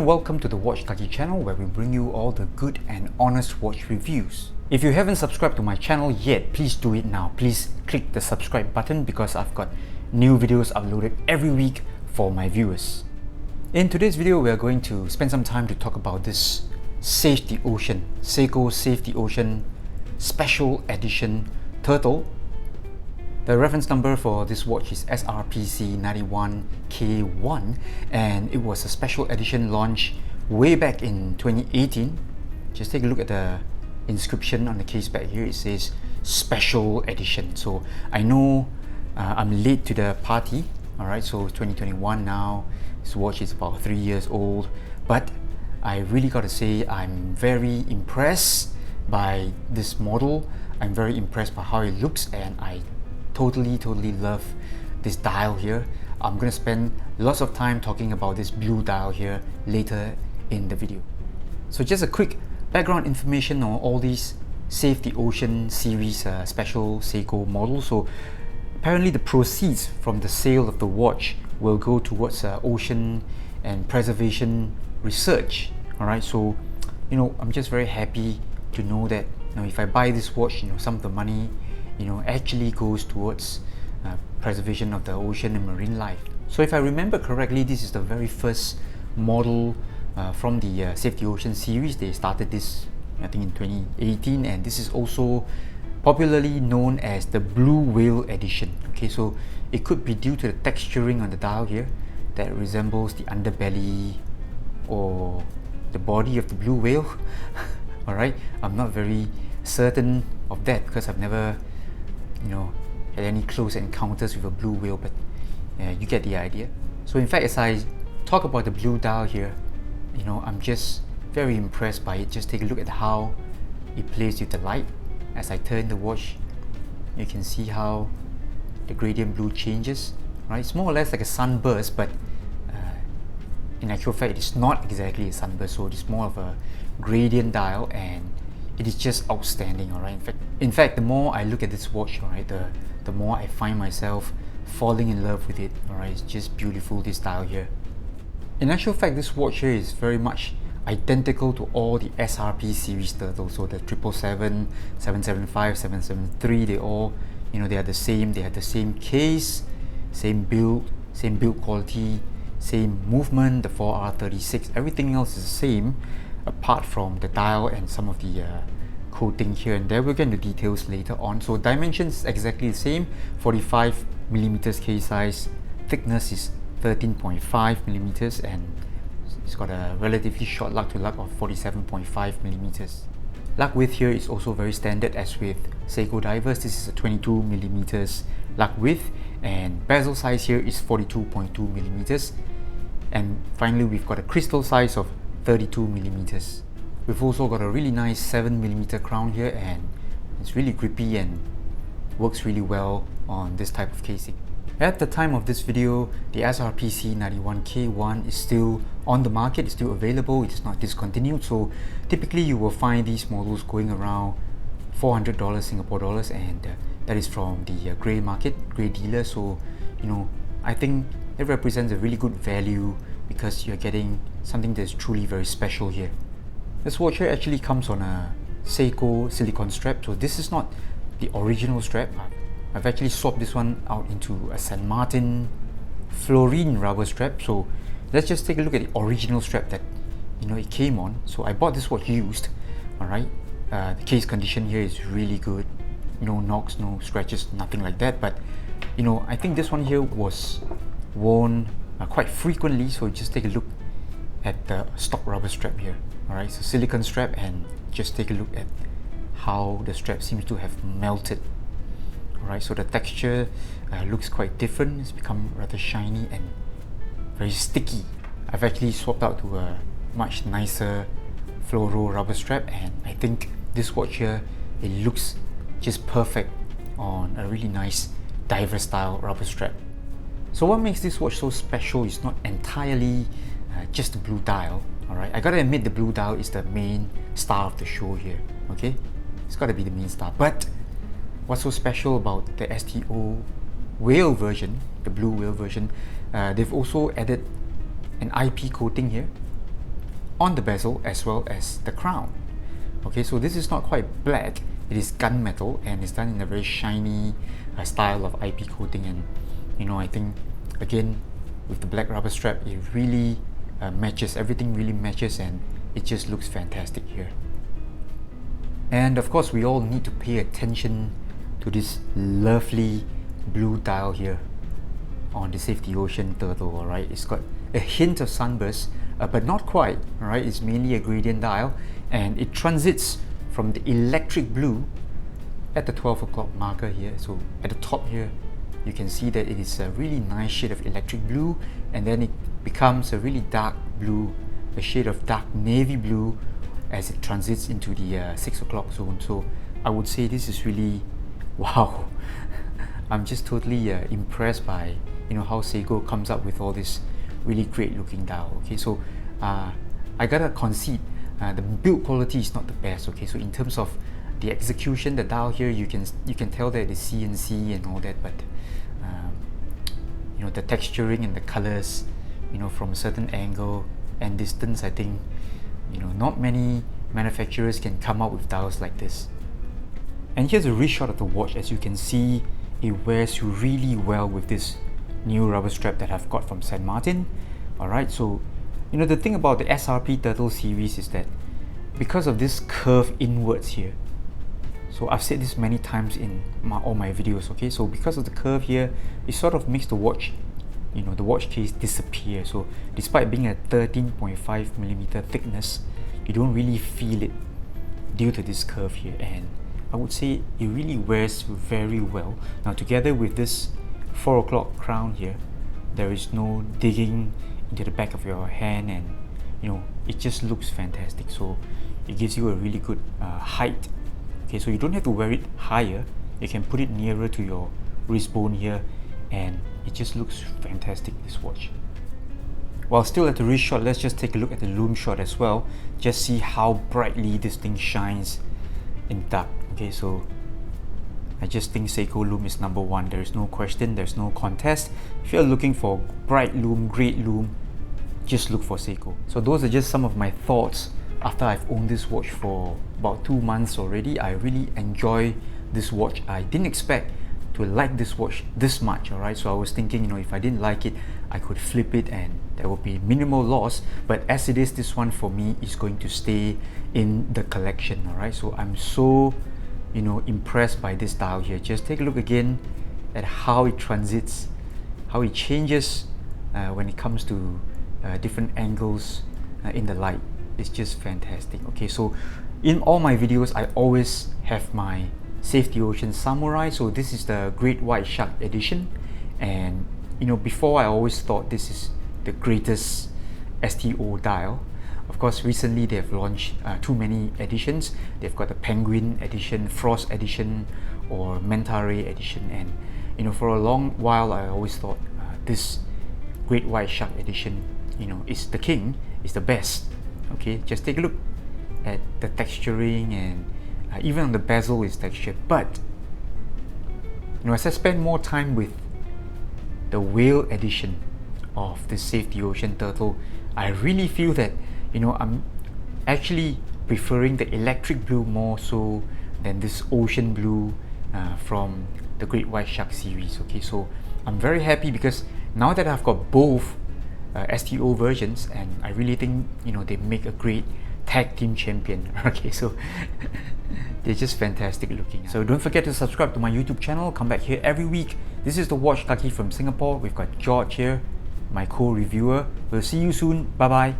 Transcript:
and welcome to the Watch Kaki channel, where we bring you all the good and honest watch reviews. If you haven't subscribed to my channel yet, please do it now. Please click the subscribe button because I've got new videos uploaded every week for my viewers. In today's video, we are going to spend some time to talk about this Save the Ocean, Seiko Save the Ocean Special Edition Turtle. The reference number for this watch is SRPC91K1, and it was a special edition launch way back in 2018. Just take a look at the inscription on the case back here. It says special edition. So I know I'm late to the party. Alright, so 2021 now. This watch is about 3 years old, but I really gotta say I'm very impressed by this model. I'm very impressed by how it looks, and I totally love this dial here. I'm gonna spend lots of time talking about this blue dial here later in the video. So just a quick background information on all these Save the Ocean series special Seiko models. So apparently the proceeds from the sale of the watch will go towards ocean and preservation research. Alright, so I'm just very happy to know that if I buy this watch, some of the money actually goes towards preservation of the ocean and marine life. So if I remember correctly, this is the very first model from the Save the Ocean series. They started this, I think, in 2018, and this is also popularly known as the Blue Whale edition. Okay, so it could be due to the texturing on the dial here that resembles the underbelly or the body of the blue whale. Alright, I'm not very certain of that because I've never had any close encounters with a blue whale, but you get the idea. So in fact, as I talk about the blue dial here, I'm just very impressed by it. Just take a look at how it plays with the light. As I turn the watch, you can see how the gradient blue changes. Right, it's more or less like a sunburst, but in actual fact, it's not exactly a sunburst. So it's more of a gradient dial, and it is just outstanding. Alright, in fact, the more I look at this watch, alright, the more I find myself falling in love with it. Alright, it's just beautiful, this dial here. In actual fact, this watch here is very much identical to all the SRP series turtles. So the 777, 775, 773, they all, they are the same. They have the same case, same build quality, same movement, the 4R36. Everything else is the same, apart from the dial and some of the coating here and there. We'll get into details later on. So dimensions exactly the same, 45mm case size, thickness is 13.5mm, and it's got a relatively short lug to lug of 47.5mm. Lug width here is also very standard as with Seiko divers. This is a 22mm lug width, and bezel size here is 42.2mm. And finally, we've got a crystal size of 32mm. We've also got a really nice 7mm crown here, and it's really grippy and works really well on this type of casing. At the time of this video, the SRPC91K1 is still on the market, it's still available, it is not discontinued. So typically you will find these models going around $400 Singapore dollars, and that is from the grey market, grey dealer. So I think it represents a really good value because you're getting something that's truly very special here. This watch here actually comes on a Seiko silicone strap, so this is not the original strap. I've actually swapped this one out into a St. Martin fluorine rubber strap. So let's just take a look at the original strap that it came on. So I bought this watch used. Alright, the case condition here is really good. No knocks, no scratches, nothing like that. But I think this one here was worn quite frequently. So just take a look at the stock rubber strap here. Alright, so silicone strap, and just take a look at how the strap seems to have melted. Alright, so the texture looks quite different. It's become rather shiny and very sticky. I've actually swapped out to a much nicer fluoro rubber strap, and I think this watch here, it looks just perfect on a really nice diver style rubber strap. So what makes this watch so special is not entirely just the blue dial. Alright, I gotta admit the blue dial is the main star of the show here. Okay, it's gotta be the main star. But what's so special about the STO whale version, the blue whale version, they've also added an IP coating here on the bezel as well as the crown. Okay, so this is not quite black, it is gunmetal and it's done in a very shiny style of IP coating, and I think again with the black rubber strap it really matches, everything really matches, and it just looks fantastic here. And of course we all need to pay attention to this lovely blue dial here on the Safety Ocean Turtle. Alright, it's got a hint of sunburst, but not quite. Alright, it's mainly a gradient dial, and it transits from the electric blue at the 12 o'clock marker here. So at the top here you can see that it is a really nice shade of electric blue, and then it becomes a really dark blue, a shade of dark navy blue as it transits into the 6 o'clock zone. So I would say this is really wow. I'm just totally impressed by how Seiko comes up with all this really great looking dial. Okay, so I gotta concede the build quality is not the best. Okay, so in terms of the execution, the dial here, you can tell that it's CNC and all that, but the texturing and the colors, from a certain angle and distance, I think not many manufacturers can come up with dials like this. And here's a wrist shot of the watch. As you can see, it wears really well with this new rubber strap that I've got from St. Martin. Alright, so the thing about the SRP Turtle series is that because of this curve inwards here, so I've said this many times in all my videos, okay, so because of the curve here, it sort of makes the watch, the watch case disappear. So despite being a 13.5mm thickness, you don't really feel it due to this curve here, and I would say it really wears very well. Now together with this 4 o'clock crown here, there is no digging into the back of your hand, and it just looks fantastic. So it gives you a really good height. Okay, so you don't have to wear it higher, you can put it nearer to your wrist bone here, and it just looks fantastic, this watch. While still at the wrist shot, let's just take a look at the Loom Shot as well. Just see how brightly this thing shines in dark. Okay, so I just think Seiko Loom is number one. There is no question, there's no contest. If you're looking for bright loom, great loom, just look for Seiko. So those are just some of my thoughts after I've owned this watch for about 2 months already. I really enjoy this watch. I didn't expect to like this watch this much. Alright, so I was thinking, if I didn't like it, I could flip it and there would be minimal loss, but as it is, this one for me is going to stay in the collection. Alright, so I'm so impressed by this dial here. Just take a look again at how it transits, how it changes when it comes to different angles in the light. It's just fantastic. Okay, so in all my videos I always have my Safety Ocean Samurai. So this is the Great White Shark edition, and before I always thought this is the greatest STO dial. Of course, recently they have launched too many editions. They've got the Penguin edition, Frost edition, or Manta Ray edition, and for a long while I always thought this Great White Shark edition is the king, is the best. Okay, just take a look at the texturing, and even on the bezel is textured. But as I spend more time with the whale edition of the Safety Ocean Turtle, I really feel that I'm actually preferring the electric blue more so than this ocean blue from the Great White Shark series. Okay, so I'm very happy because now that I've got both STO versions, and I really think they make a great tag team champion. Okay, so they're just fantastic looking. So don't forget to subscribe to my YouTube channel. Come back here every week. This is the Watch Kaki from Singapore. We've got George here, my co-reviewer. We'll see you soon. Bye bye.